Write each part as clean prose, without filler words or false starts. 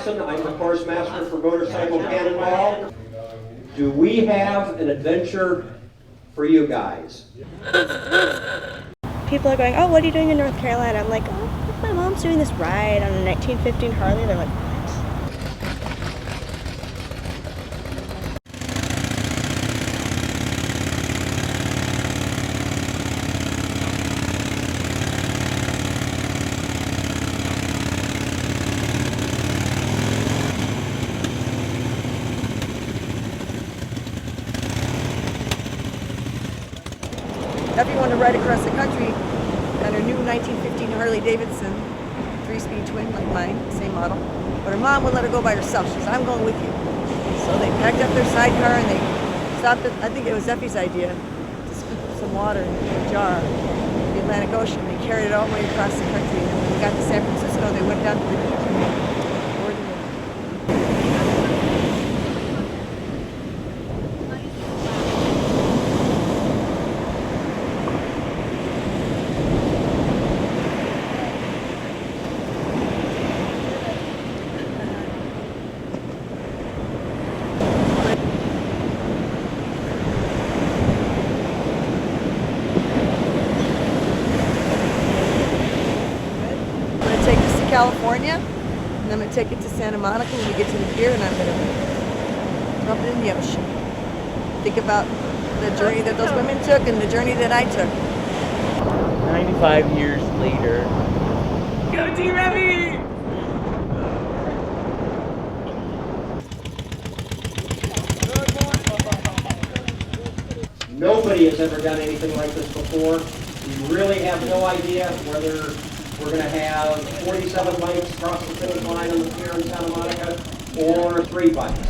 Masson. I'm the course master for motorcycle cannonball. Do we have an adventure for you guys? People are going, oh, what are you doing in North Carolina? I'm like, oh, my mom's doing this ride on a 1915 Harley. They're like, what? Everyone to ride across the country on her new 1915 Harley Davidson, 3-speed twin like mine, same model. But her mom wouldn't let her go by herself. She said, I'm going with you. So they packed up their sidecar and they stopped at, I think it was Effie's idea, to scoop some water in a jar in the Atlantic Ocean. They carried it all the way across the country. And when they got to San Francisco, they went down to the beach and poured it in. California, and I'm going to take it to Santa Monica when we get to the pier, and I'm going to dump it in the ocean. Think about the journey that those women took and the journey that I took. 95 years later. Go Team Remy! Nobody has ever done anything like this before. We really have no idea whether we're going to have 47 bikes across the finish line on the pier in Santa Monica or 3 bikes.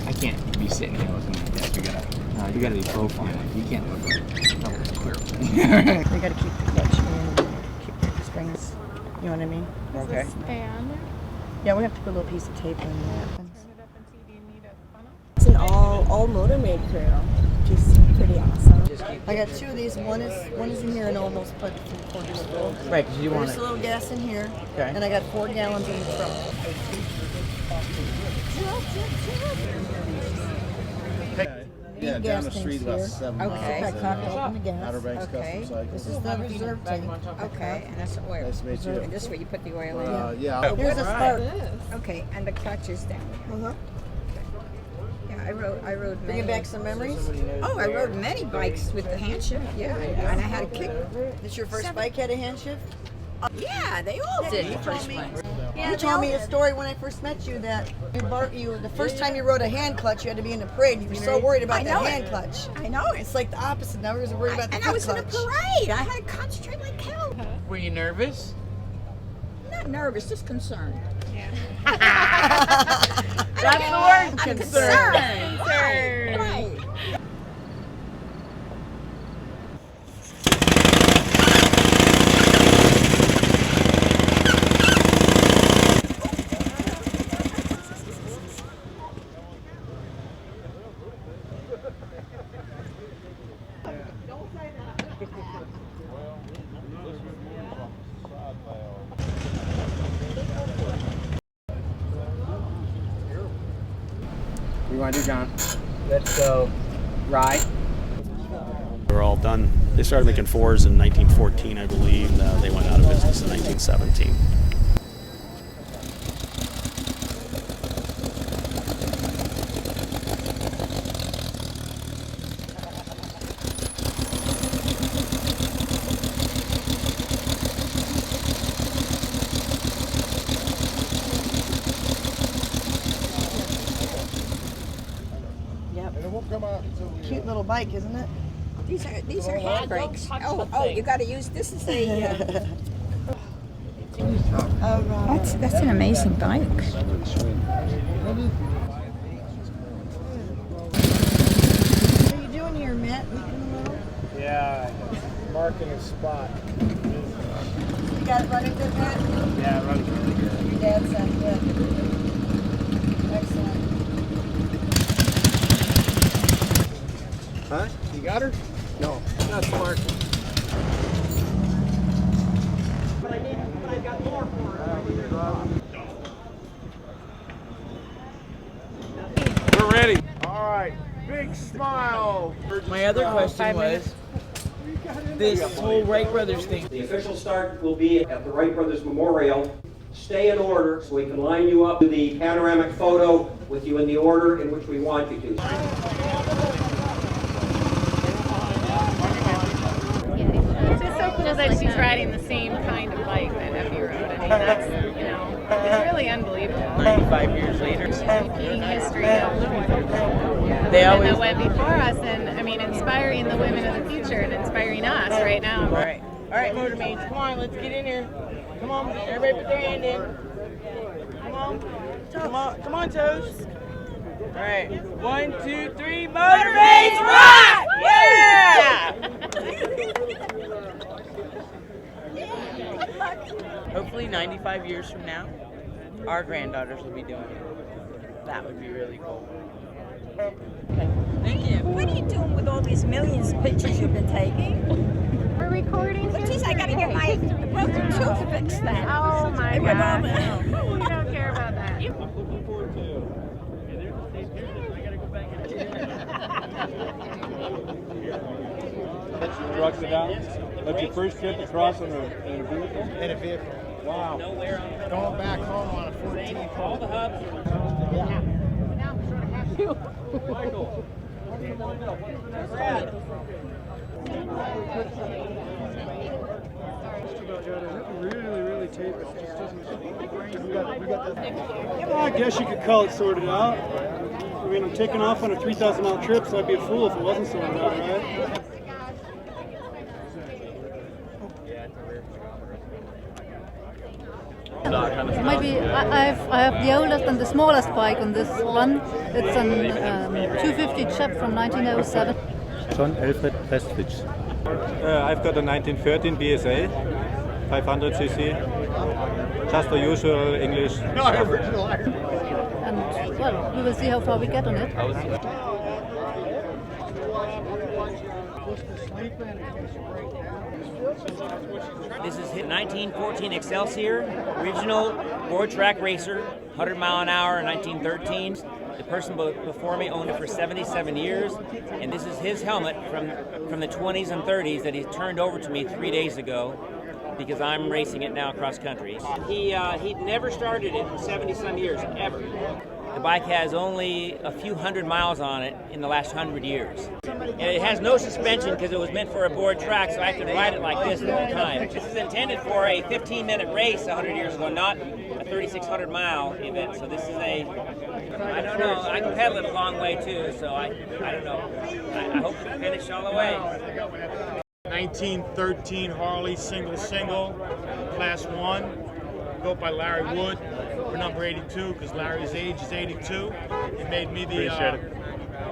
I can't be sitting here looking like that. You gotta be profiling. You can't look like clear. They got to keep the clutch in, keep the springs. You know what I mean? Okay. Yeah, we have to put a little piece of tape in there. It's an all motor made crew, which is pretty awesome. I got 2 of these. One is in here and almost put 3/4 full. Right, because you want There's a little gas in here, Okay. and I got 4 gallons in the truck. Yeah, down the street about 7 miles. Okay. I cocked open the gas. Outer Banks Custom Cycle. This is the reserve tank. Okay, and that's the oil. Nice to meet you. And this is where you put the oil in. Yeah. Here's a spark. Okay, and the clutch is down. Yeah, I rode Bring many. it back some memories. Oh, I rode many bikes with the hand shift. Yeah, and I had a kick. This your first bike had a hand shift? Yeah, they all did the first one. You told me a story when I first met you that the first time you rode a hand clutch, you had to be in a parade. And you were so worried about that hand clutch. I know it. It's like the opposite. Now we're worried about the And foot I was in a clutch. parade. I had to concentrate like hell. Were you nervous? Not nervous, just concerned. That's the word. I'm concerned. Right. What do you want to do, John? Let's go ride. They were all done. They started making 4s in 1914, I believe. They went out of business in 1917. little bike, isn't it? These are handbrakes. Oh, you got to use this as a. That's an amazing bike. What are you doing here, Matt? Yeah, marking a spot. You got it running good, Matt? Yeah, it runs really good. Your dad said good. Excellent. Huh? You got her? No. Not smart. But I got more for her. We're ready. All right. Big smile. My other question was, this whole Wright Brothers thing. The official start will be at the Wright Brothers Memorial. Stay in order so we can line you up to the panoramic photo with you in the order in which we want you to. It's just so cool that she's riding the same kind of bike that Effie rode. I mean, that's, it's really unbelievable. 95 years later. She's repeating history that went before us, and I mean, inspiring the women of the future and inspiring us right now. All right, motormates, come on, let's get in here. Come on, everybody put their hand in. Come on, toes. All right, 1, 2, 3, motormates, rock! Yeah! Hopefully 95 years from now, our granddaughters will be doing it. That would be really cool. Thank you. What are you doing with all these millions of pictures you've been taking? We're recording. But geez, I got to get my broken tooth fixed then. Oh my God. We don't care about that. Trucks it out. That's your first trip across in a vehicle? In a vehicle. Wow. Going back home on a 14. All the hubs. Michael. Really tape it. I guess you could call it sorted out. I mean, I'm taking off on a 3,000-mile trip, so I'd be a fool if it wasn't sorted out, right? Maybe I have the oldest and the smallest bike on this one. It's a 250 chip from 1907. John Alfred Prestwich. I've got a 1913 BSA, 500cc. Just the usual English stuff. And well, we will see how far we get on it. This is 1914 Excelsior, original board track racer, 100 mile an hour in 1913. The person before me owned it for 77 years, and this is his helmet from the 20s and 30s that he turned over to me 3 days ago because I'm racing it now across country. He'd never started it in 70-some years, ever. The bike has only a few hundred miles on it in the last 100 years. And it has no suspension because it was meant for a board track, so I could ride it like this the whole time. This is intended for a 15-minute race 100 years ago, not a 3,600-mile event. So this is I don't know, I can pedal it a long way too, so I don't know. I hope to finish all the way. 1913 Harley single, class 1, built by Larry Wood. We're number 82 because Larry's age is 82. He made me the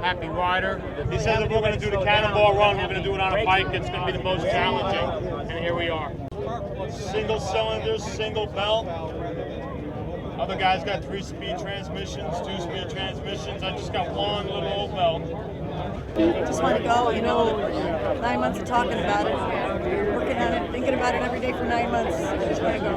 happy rider. He says if we're going to do the cannonball run, we're going to do it on a bike. It's going to be the most challenging, and here we are. Single cylinders, single belt. Other guys got 3-speed transmissions, 2-speed transmissions. I just got one little old belt. Just want to go, 9 months of talking about it, working on it, thinking about it every day for 9 months. Just want to go.